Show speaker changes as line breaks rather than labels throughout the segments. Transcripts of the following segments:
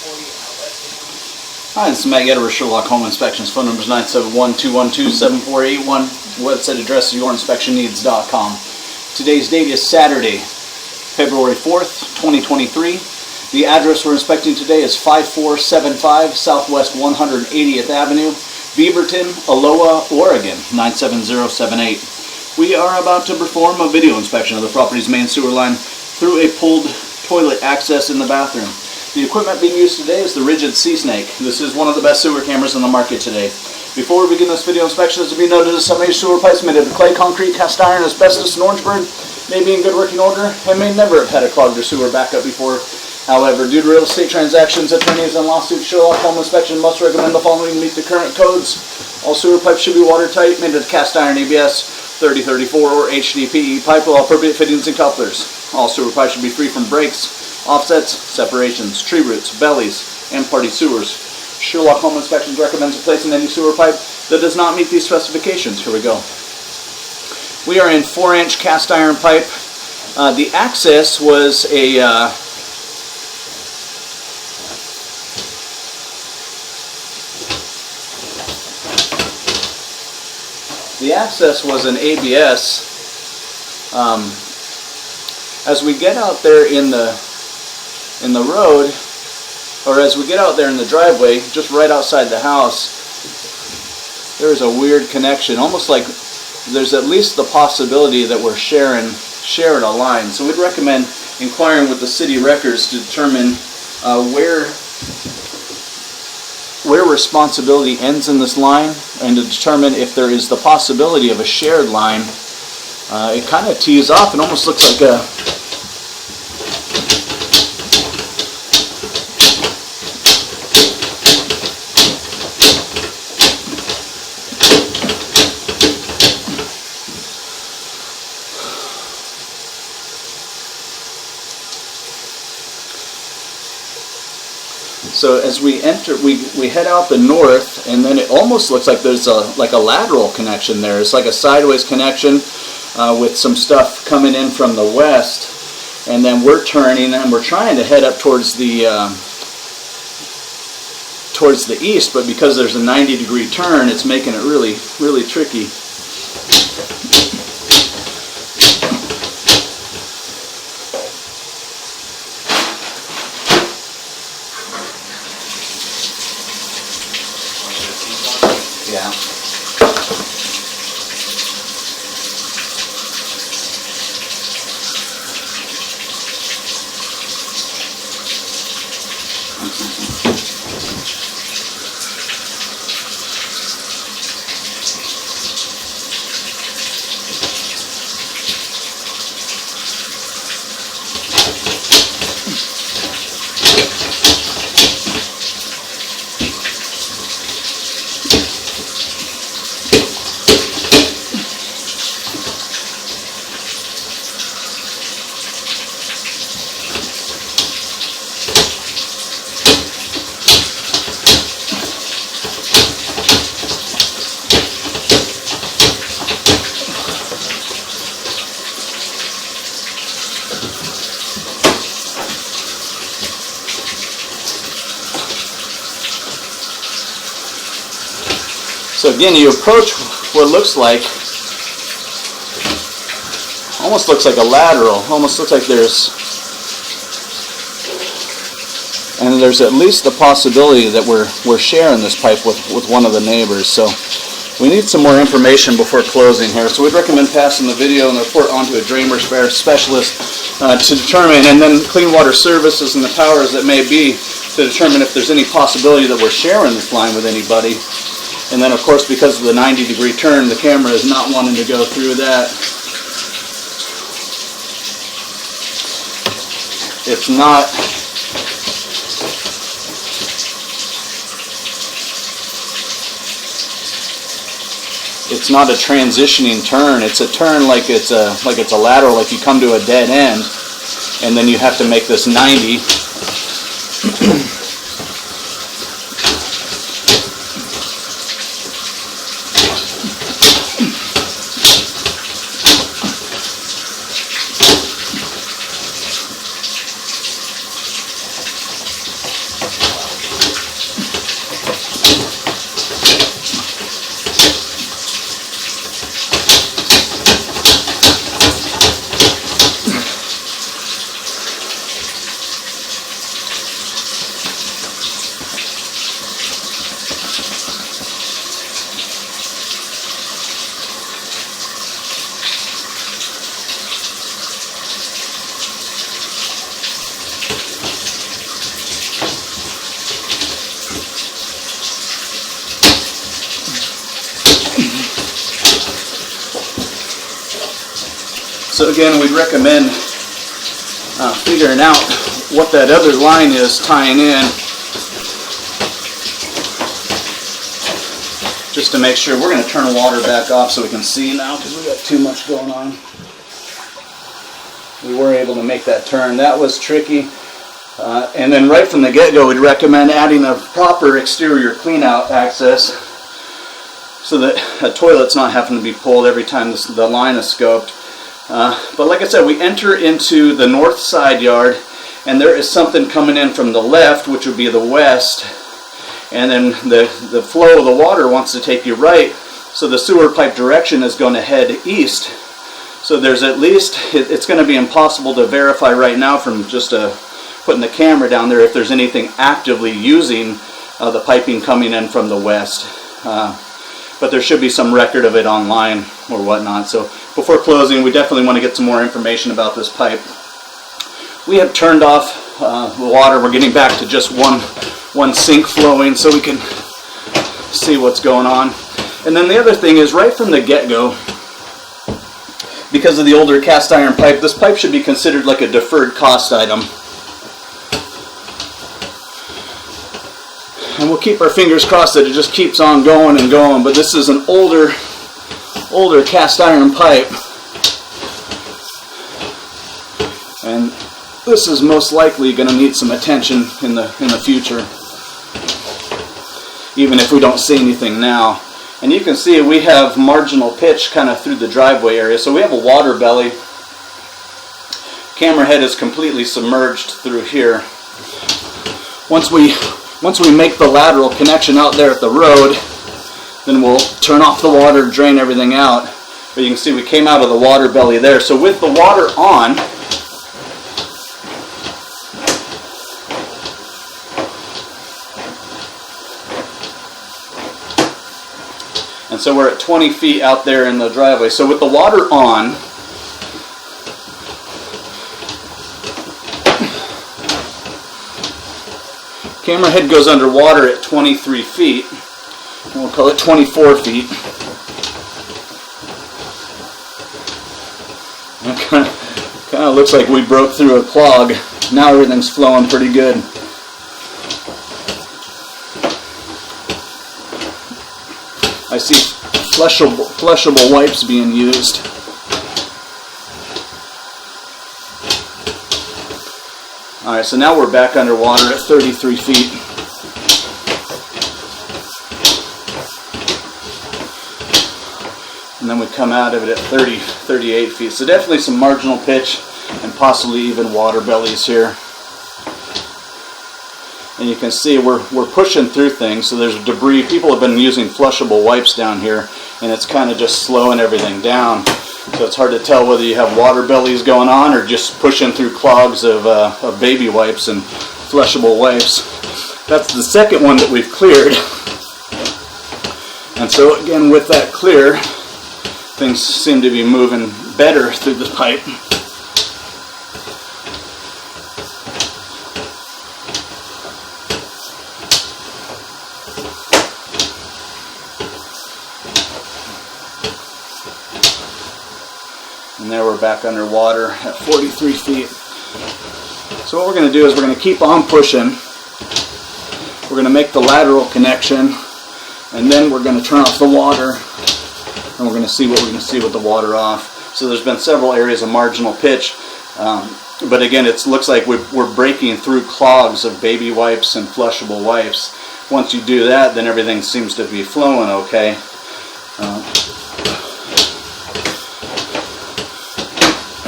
Hi, this is Matt Getter with Sherlock Home Inspections. Phone number is 971-212-7481. Website address is yourinspectionneeds.com. Today's date is Saturday, February 4th, 2023. The address we're inspecting today is 5475 Southwest 180th Avenue, Beaverton, Aloha, Oregon, 97078. We are about to perform a video inspection of the property's main sewer line through a pulled toilet access in the bathroom. The equipment being used today is the Ridgid Sea Snake. This is one of the best sewer cameras in the market today. Before we begin this video inspection, as to be noted, some of your sewer pipes made of clay, concrete, cast iron, asbestos, and Orangeburg may be in good working order and may never have had a clogged or sewer backup before. However, due to real estate transactions, attorneys, and lawsuits, Sherlock Home Inspection must recommend the following to meet the current codes. All sewer pipes should be watertight, made of cast iron ABS 3034 or HDPE pipe with all appropriate fittings and couplers. All sewer pipes should be free from breaks, offsets, separations, tree roots, bellies, and party sewers. Sherlock Home Inspections recommends replacing any sewer pipe that does not meet these specifications. Here we go. We are in 4-inch cast iron pipe. The access was a an ABS. As we get out there in the road, or as we get out there in the driveway, just right outside the house, there's a weird connection, almost like there's at least the possibility that we're sharing a line. So we'd recommend inquiring with the city records to determine where responsibility ends in this line, and to determine if there is the possibility of a shared line. It kind of tees off and almost looks like a So as we enter, we head out the north, and then it almost looks like there's a lateral connection there. It's like a sideways connection with some stuff coming in from the west, and then we're turning and we're trying to head up towards the east, but because there's a 90-degree turn, it's making it really, really tricky. Yeah. So again, you approach what looks like, almost looks like a lateral, almost looks like there's at least the possibility that we're sharing this pipe with one of the neighbors. So we need some more information before closing here. So we'd recommend passing the video and the report on to a drain repair specialist to determine, and then Clean Water Services and the powers that may be, to determine if there's any possibility that we're sharing this line with anybody. And then, of course, because of the 90-degree turn, the camera is not wanting to go through that. It's not a transitioning turn. It's a turn like it's a lateral, like you come to a dead end, and then you have to make this 90. So again, we'd recommend figuring out what that other line is tying in, just to make sure. We're going to turn the water back off so we can see now, because we got too much going on. We were able to make that turn. That was tricky. And then right from the get-go, we'd recommend adding a proper exterior clean-out access so that a toilet's not having to be pulled every time the line is scoped. But like I said, we enter into the north side yard, and there is something coming in from the left, which would be the west, and then the flow of the water wants to take you right, so the sewer pipe direction is going to head east. So there's at least, it's going to be impossible to verify right now from just putting the camera down there if there's anything actively using the piping coming in from the west. But there should be some record of it online or whatnot. So before closing, we definitely want to get some more information about this pipe. We have turned off the water. We're getting back to just one sink flowing so we can see what's going on. And then the other thing is, right from the get-go, because of the older cast iron pipe, this pipe should be considered like a deferred cost item. And we'll keep our fingers crossed that it just keeps on going and going, but this is an older cast iron pipe. And this is most likely going to need some attention in the future, even if we don't see anything now. And you can see we have marginal pitch kind of through the driveway area, so we have a water belly. Camera head is completely submerged through here. Once we make the lateral connection out there at the road, then we'll turn off the water, drain everything out. But you can see we came out of the water belly there. So with the water on, and so we're at 20 feet out there in the driveway. So with the water on, camera head goes underwater at 23 feet. We'll call it 24 feet. And it kind of looks like we broke through a clog. Now everything's flowing pretty good. I see flushable wipes being used. Alright, so now we're back underwater at 33 feet. And then we come out of it at 38 feet. So definitely some marginal pitch and possibly even water bellies here. And you can see we're pushing through things, so there's debris. People have been using flushable wipes down here, and it's kind of just slowing everything down. So it's hard to tell whether you have water bellies going on or just pushing through clogs of baby wipes and flushable wipes. That's the second one that we've cleared. And so again, with that clear, things seem to be moving better through the pipe. And there we're back underwater at 43 feet. So what we're going to do is we're going to keep on pushing. We're going to make the lateral connection, and then we're going to turn off the water, and we're going to see what we can see with the water off. So there's been several areas of marginal pitch, but again, it looks like we're breaking through clogs of baby wipes and flushable wipes. Once you do that, then everything seems to be flowing okay.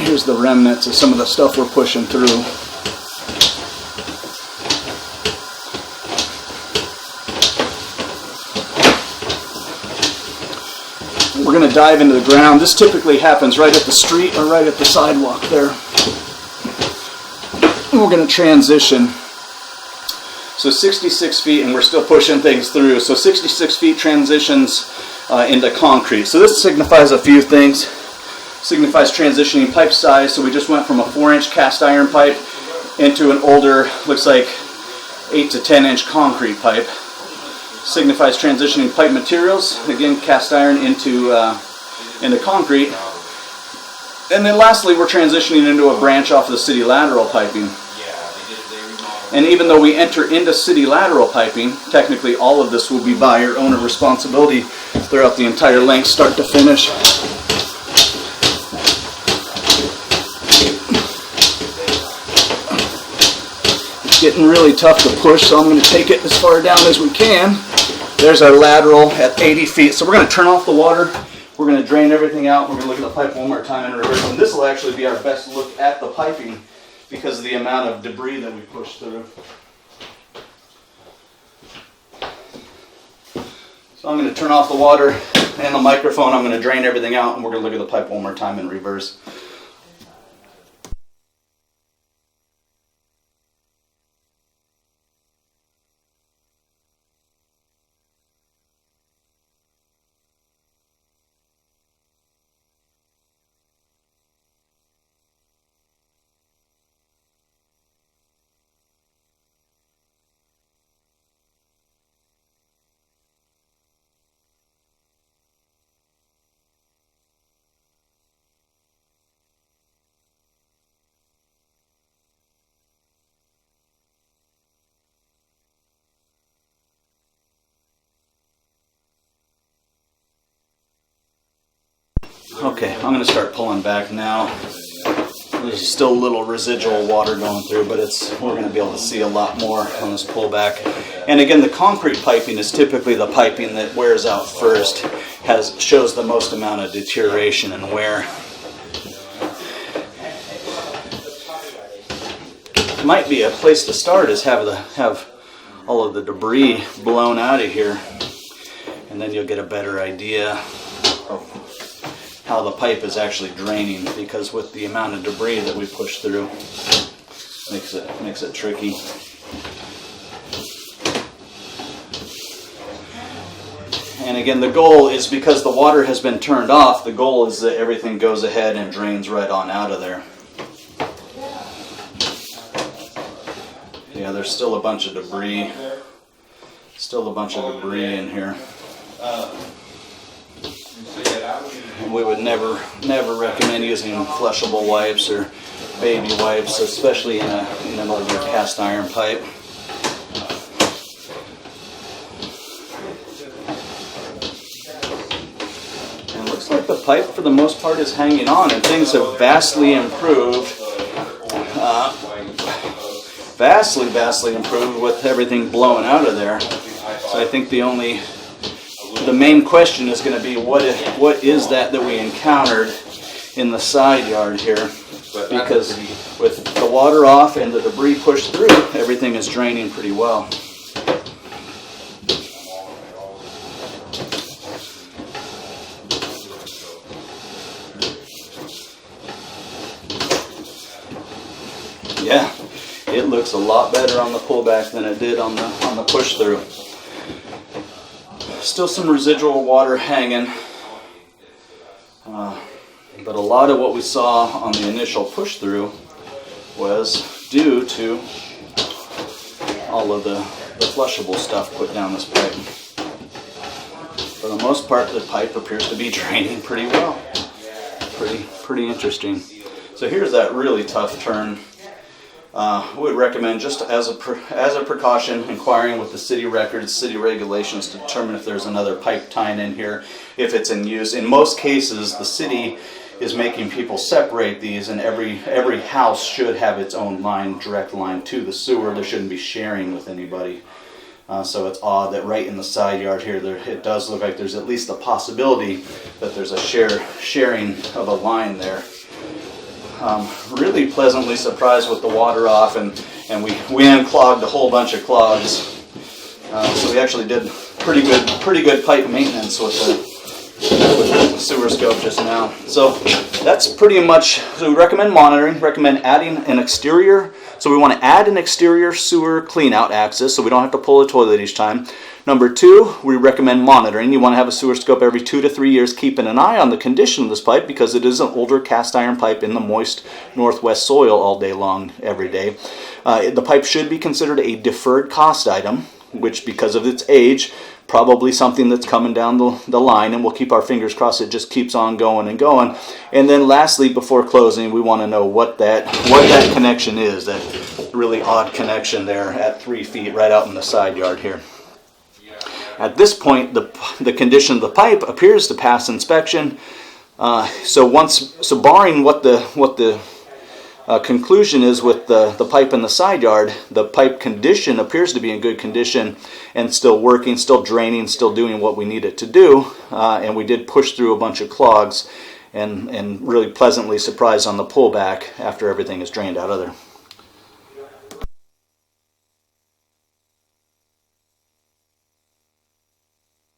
Here's the remnants of some of the stuff we're pushing through. We're going to dive into the ground. This typically happens right at the street or right at the sidewalk there. And we're going to transition. So 66 feet, and we're still pushing things through. So 66 feet transitions into concrete. So this signifies a few things. Signifies transitioning pipe size. So we just went from a 4-inch cast iron pipe into an older, looks like 8 to 10 inch concrete pipe. Signifies transitioning pipe materials. Again, cast iron into concrete. And then lastly, we're transitioning into a branch off of the city lateral piping. And even though we enter into city lateral piping, technically all of this will be buyer owner responsibility throughout the entire length, start to finish. It's getting really tough to push, so I'm going to take it as far down as we can. There's our lateral at 80 feet. So we're going to turn off the water. We're going to drain everything out. We're going to look at the pipe one more time in reverse. And this will actually be our best look at the piping because of the amount of debris that we push through. So I'm going to turn off the water and the microphone. I'm going to drain everything out, and we're going to look at the pipe one more time in reverse. Okay, I'm going to start pulling back now. There's still a little residual water going through, but we're going to be able to see a lot more on this pullback. And again, the concrete piping is typically the piping that wears out first, shows the most amount of deterioration and wear. Might be a place to start is have all of the debris blown out of here, and then you'll get a better idea of how the pipe is actually draining, because with the amount of debris that we push through, makes it tricky. And again, the goal is, because the water has been turned off, the goal is that everything goes ahead and drains right on out of there. Yeah, there's still a bunch of debris. Still a bunch of debris in here. And we would never recommend using flushable wipes or baby wipes, especially in an older cast iron pipe. And it looks like the pipe, for the most part, is hanging on, and things have vastly improved. Vastly improved with everything blowing out of there. So I think the main question is going to be what is that we encountered in the side yard here, because with the water off and the debris pushed through, everything is draining pretty well. Yeah, it looks a lot better on the pullback than it did on the push through. Still some residual water hanging, but a lot of what we saw on the initial push through was due to all of the flushable stuff put down this pipe. For the most part, the pipe appears to be draining pretty well. Pretty interesting. So here's that really tough turn. We would recommend, just as a precaution, inquiring with the city records, city regulations, to determine if there's another pipe tying in here, if it's in use. In most cases, the city is making people separate these, and every house should have its own direct line to the sewer. There shouldn't be sharing with anybody. So it's odd that right in the side yard here, it does look like there's at least a possibility that there's a sharing of a line there. Really pleasantly surprised with the water off, and we unclogged a whole bunch of clogs. So we actually did pretty good pipe maintenance with the sewer scope just now. So that's pretty much. So we recommend monitoring. Recommend adding an exterior. So we want to add an exterior sewer cleanout access, so we don't have to pull a toilet each time. Number 2, we recommend monitoring. You want to have a sewer scope every 2 to 3 years, keeping an eye on the condition of this pipe, because it is an older cast iron pipe in the moist northwest soil all day long, every day. The pipe should be considered a deferred cost item. which because of its age, probably something that's coming down the line, and we'll keep our fingers crossed it just keeps on going and going. And then lastly, before closing, we want to know what that connection is, that really odd connection there at 3 feet right out in the side yard here. At this point, the condition of the pipe appears to pass inspection. So barring what the conclusion is with the pipe in the side yard, the pipe condition appears to be in good condition and still working, still draining, still doing what we need it to do. And we did push through a bunch of clogs and really pleasantly surprised on the pullback after everything is drained out of there.